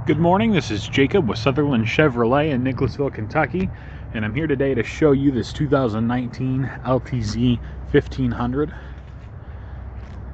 Good morning, this is Jacob with Sutherland Chevrolet in Nicholasville, Kentucky, and I'm here today to show you this 2019 LTZ 1500.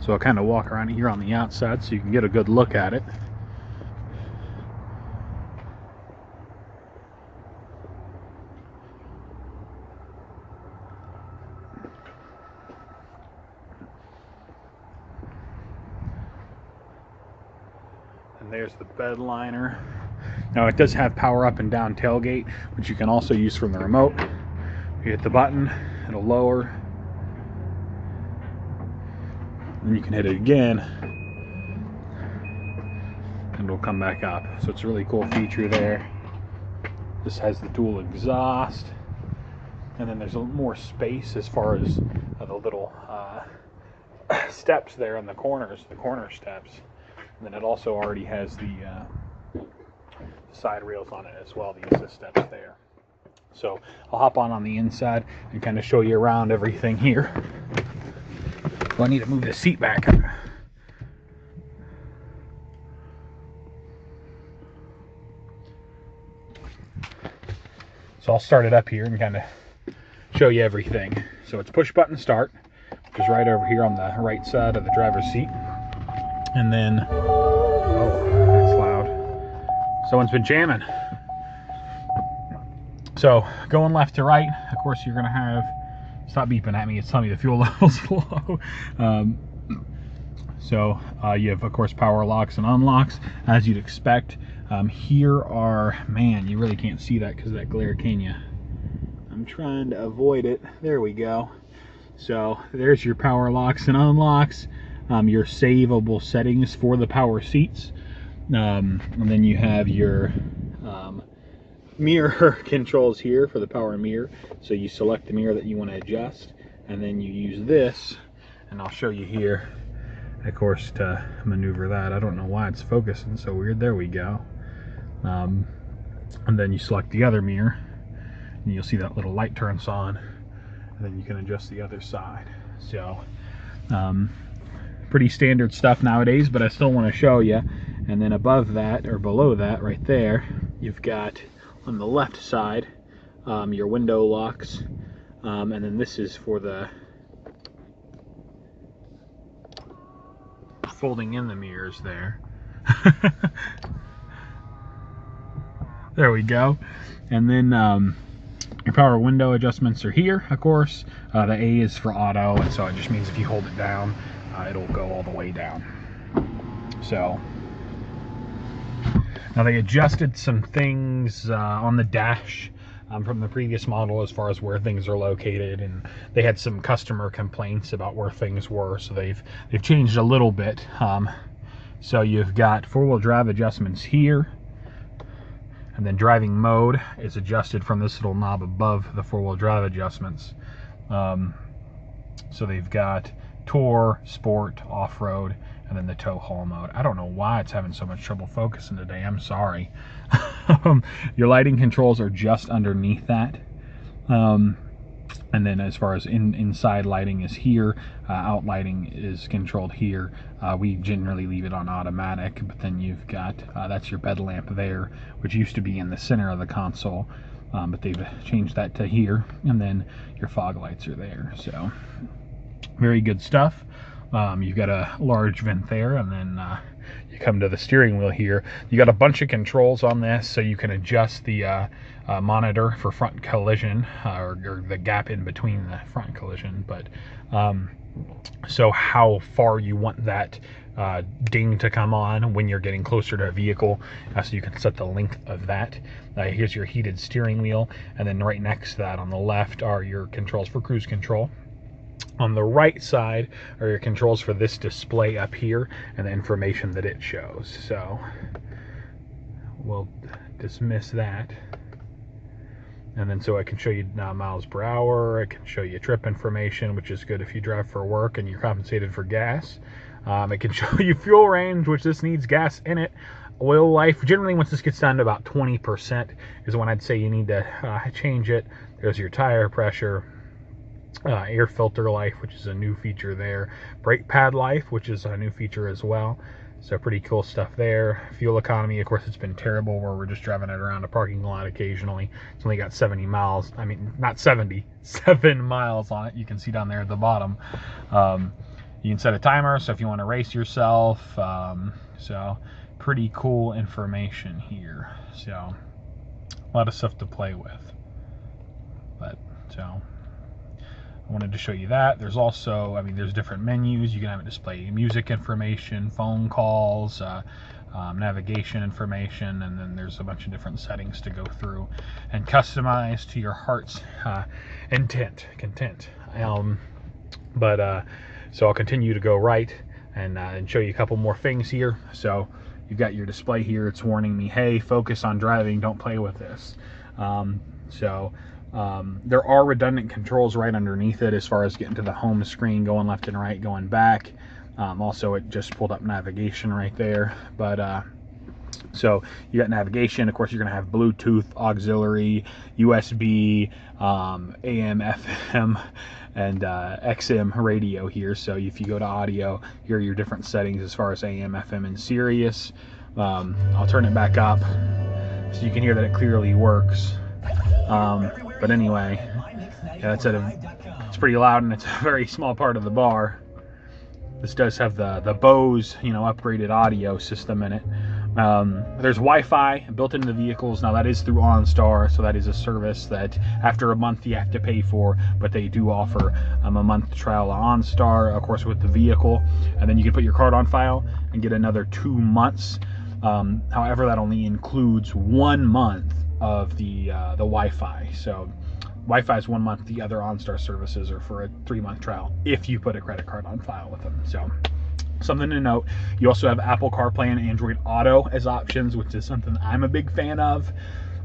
So I'll kind of walk around here on the outside so you can get a good look at it. And there's the bed liner. Now it does have power up and down tailgate, which you can also use from the remote. You hit the button, it'll lower. Then you can hit it again, and it'll come back up. So it's a really cool feature there. This has the dual exhaust, and then there's a little more space as far as the little steps there in the corners, the corner steps. And then it also already has the side rails on it as well, the assist steps there. So I'll hop on the inside and kind of show you around everything here. Well, I need to move the seat back. So I'll start it up here and kind of show you everything. So it's push button start, which is right over here on the right side of the driver's seat. And then, oh, that's loud. Someone's been jamming. So going left to right, of course you're gonna have, stop beeping at me, it's telling me the fuel level's low. You have, of course, power locks and unlocks, as you'd expect. Here are, man, you really can't see that because of that glare, can you? I'm trying to avoid it. There we go. So there's your power locks and unlocks. Your savable settings for the power seats, and then you have your mirror controls here for the power mirror. So you select the mirror that you want to adjust, and then you use this, and I'll show you here, of course, to maneuver that. I don't know why it's focusing so weird. There we go. And then you select the other mirror, and you'll see that little light turns on, and then you can adjust the other side. So pretty standard stuff nowadays, but I still want to show you. And then above that, or below that right there, you've got on the left side your window locks, and then this is for the folding in the mirrors there. There we go. And then your power window adjustments are here, of course. The A is for auto, and so it just means if you hold it down, it'll go all the way down. So now they adjusted some things on the dash from the previous model as far as where things are located, and they had some customer complaints about where things were, so they've changed a little bit. So you've got four-wheel drive adjustments here, and then driving mode is adjusted from this little knob above the four-wheel drive adjustments. So they've got Tour, Sport, Off-Road, and then the tow haul mode. I don't know why it's having so much trouble focusing today. I'm sorry. Your lighting controls are just underneath that. And then as far as inside lighting is here, out lighting is controlled here. We generally leave it on automatic, but then you've got, that's your bed lamp there, which used to be in the center of the console, but they've changed that to here. And then your fog lights are there. So very good stuff. You've got a large vent there, and then you come to the steering wheel here. You got a bunch of controls on this, so you can adjust the monitor for front collision, or the gap in between the front collision, but so how far you want that ding to come on when you're getting closer to a vehicle, so you can set the length of that. Here's your heated steering wheel, and then right next to that on the left are your controls for cruise control. On the right side are your controls for this display up here and the information that it shows. So we'll dismiss that. And then so I can show you miles per hour. I can show you trip information, which is good if you drive for work and you're compensated for gas. It can show you fuel range, which this needs gas in it. Oil life, generally once this gets down to about 20% is when I'd say you need to change it. There's your tire pressure. Air filter life, which is a new feature there. Brake pad life, which is a new feature as well. So pretty cool stuff there. Fuel economy, of course, it's been terrible where we're just driving it around a parking lot occasionally. It's only got 70 miles. I mean, not 70, 7 miles on it. You can see down there at the bottom. You can set a timer, so if you want to race yourself. So pretty cool information here. So a lot of stuff to play with. But so I wanted to show you that. There's also, I mean, there's different menus. You can have it display music information, phone calls, navigation information, and then there's a bunch of different settings to go through and customize to your heart's content. So I'll continue to go right and show you a couple more things here. So you've got your display here. It's warning me, hey, focus on driving. Don't play with this. There are redundant controls right underneath it as far as getting to the home screen, going left and right, going back. Also, it just pulled up navigation right there. But so you got navigation. Of course, you're going to have Bluetooth, auxiliary, USB, AM, FM, and XM radio here. So if you go to audio, here are your different settings as far as AM, FM, and Sirius. I'll turn it back up so you can hear that it clearly works. But anyway, yeah, it's pretty loud, and it's a very small part of the bar. This does have the Bose, upgraded audio system in it. There's Wi-Fi built into the vehicles. Now that is through OnStar, so that is a service that after a month you have to pay for, but they do offer a month trial of OnStar, of course, with the vehicle, and then you can put your card on file and get another 2 months. However, that only includes 1 month of the Wi-Fi. So Wi-Fi is 1 month. The other OnStar services are for a 3-month trial if you put a credit card on file with them. So something to note. You also have Apple CarPlay and Android Auto as options, which is something I'm a big fan of,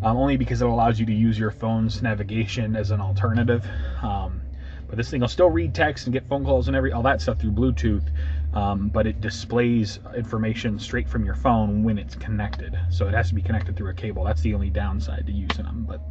only because it allows you to use your phone's navigation as an alternative. But this thing will still read text and get phone calls and all that stuff through Bluetooth. But it displays information straight from your phone when it's connected. So it has to be connected through a cable. That's the only downside to using them. But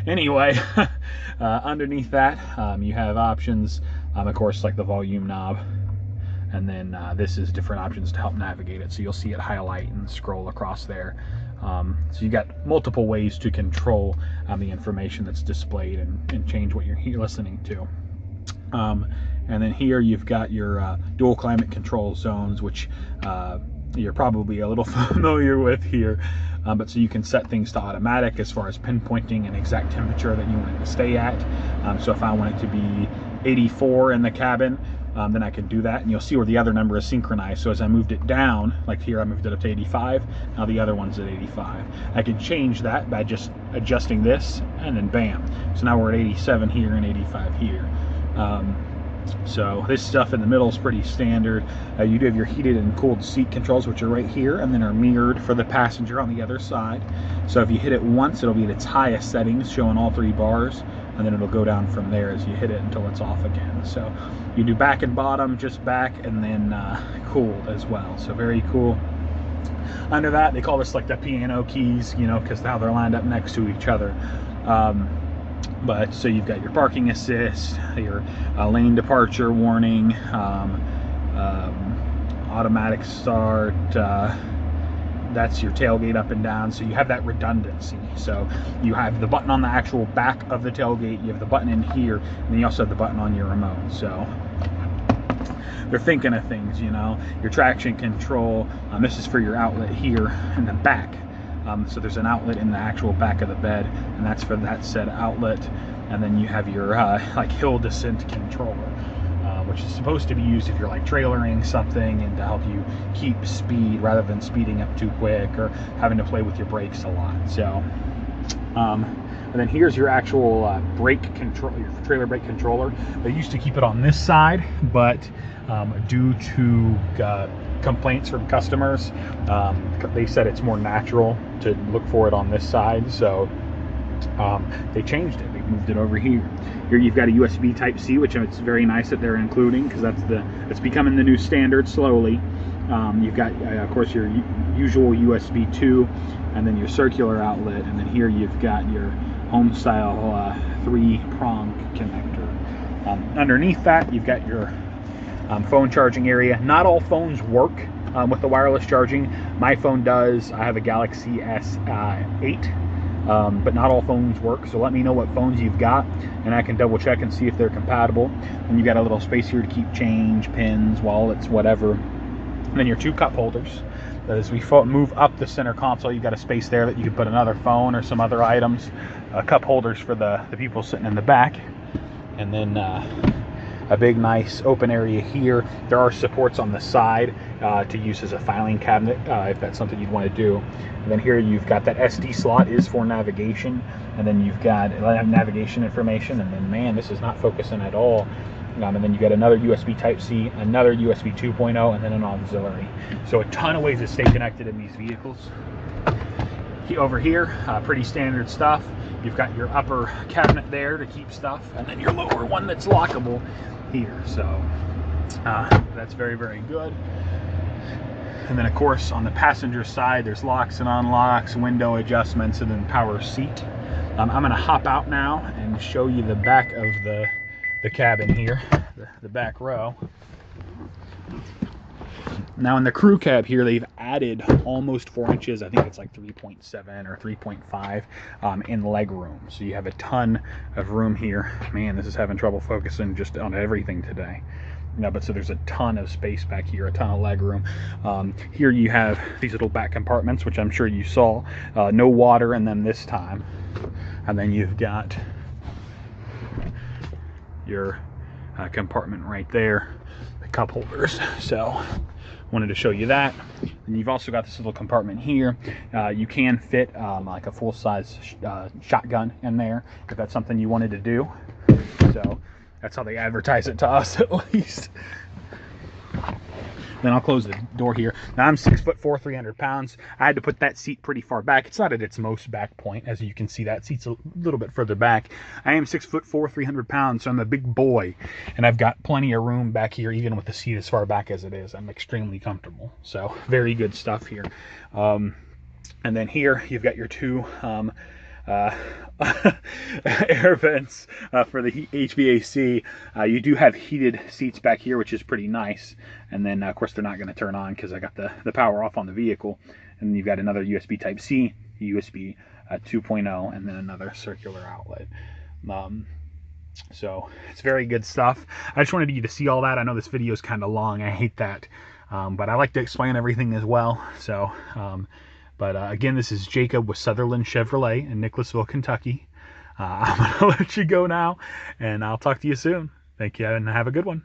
anyway, underneath that, you have options, of course, like the volume knob. And then this is different options to help navigate it. So you'll see it highlight and scroll across there. So you got multiple ways to control the information that's displayed and change what you're listening to. And then here you've got your dual climate control zones, which you're probably a little familiar with here. But so you can set things to automatic as far as pinpointing an exact temperature that you want it to stay at. So if I want it to be 84 in the cabin, then I can do that, and you'll see where the other number is synchronized. So as I moved it down, like here I moved it up to 85, now the other one's at 85. I can change that by just adjusting this, and then bam. So now we're at 87 here and 85 here. So this stuff in the middle is pretty standard. You do have your heated and cooled seat controls, which are right here, and then are mirrored for the passenger on the other side. So if you hit it once, it'll be at its highest settings, showing all 3 bars, and then it'll go down from there as you hit it until it's off again. So you do back and bottom, just back, and then cooled as well. So very cool. Under that, they call this like the piano keys, because now they're lined up next to each other. But so you've got your parking assist, your lane departure warning, automatic start, that's your tailgate up and down. So you have that redundancy. So you have the button on the actual back of the tailgate, you have the button in here, and then you also have the button on your remote. So they're thinking of things, your traction control. This is for your outlet here in the back. So there's an outlet in the actual back of the bed, and that's for that said outlet. And then you have your like hill descent controller, which is supposed to be used if you're like trailering something and to help you keep speed rather than speeding up too quick or having to play with your brakes a lot. So and then here's your actual brake control, your trailer brake controller. They used to keep it on this side, but due to complaints from customers, they said it's more natural to look for it on this side, so they changed it. They moved it over here. Here you've got a USB Type-C, which it's very nice that they're including, because it's becoming the new standard slowly. You've got of course your usual USB 2, and then your circular outlet, and then here you've got your home style 3-prong connector. Underneath that you've got your phone charging area. Not all phones work with the wireless charging. My phone does. I have a Galaxy S8, but not all phones work, so let me know what phones you've got, and I can double check and see if they're compatible. And you've got a little space here to keep change, pins, wallets, whatever. And then your 2 cup holders. As we move up the center console, you've got a space there that you can put another phone or some other items. Cup holders for the people sitting in the back. And then a big nice open area here. There are supports on the side to use as a filing cabinet if that's something you'd want to do. And then here you've got that SD slot is for navigation, and then you've got navigation information. And then, man, this is not focusing at all. And then you got another USB Type-C, another USB 2.0, and then an auxiliary. So a ton of ways to stay connected in these vehicles. Over here, pretty standard stuff. You've got your upper cabinet there to keep stuff, and then your lower one that's lockable here. So that's very, very good. And then, of course, on the passenger side, there's locks and unlocks, window adjustments, and then power seat. I'm going to hop out now and show you the back of the cabin here, the back row. Now in the crew cab here, they've added almost 4 inches. I think it's like 3.7 or 3.5 in leg room. So you have a ton of room here. Man, this is having trouble focusing just on everything today. No, but so there's a ton of space back here, a ton of leg room. Here you have these little back compartments, which I'm sure you saw. No water in them this time. And then you've got your compartment right there, the cup holders. So wanted to show you that. And you've also got this little compartment here. You can fit like a full-size shotgun in there if that's something you wanted to do. So that's how they advertise it to us, at least. Then I'll close the door here. Now I'm 6'4", 300 pounds. I had to put that seat pretty far back. It's not at its most back point. As you can see, that seat's a little bit further back. I am 6'4", 300 pounds, so I'm a big boy. And I've got plenty of room back here, even with the seat as far back as it is. I'm extremely comfortable. So very good stuff here. And then here, you've got your 2 air vents for the HVAC. You do have heated seats back here, which is pretty nice. And then of course they're not going to turn on because I got the power off on the vehicle. And then you've got another USB Type-C, USB 2.0, and then another circular outlet. So it's very good stuff. I just wanted you to see all that. I know this video is kind of long. I hate that, but I like to explain everything as well. So But again, this is Jacob with Sutherland Chevrolet in Nicholasville, Kentucky. I'm going to let you go now, and I'll talk to you soon. Thank you, and have a good one.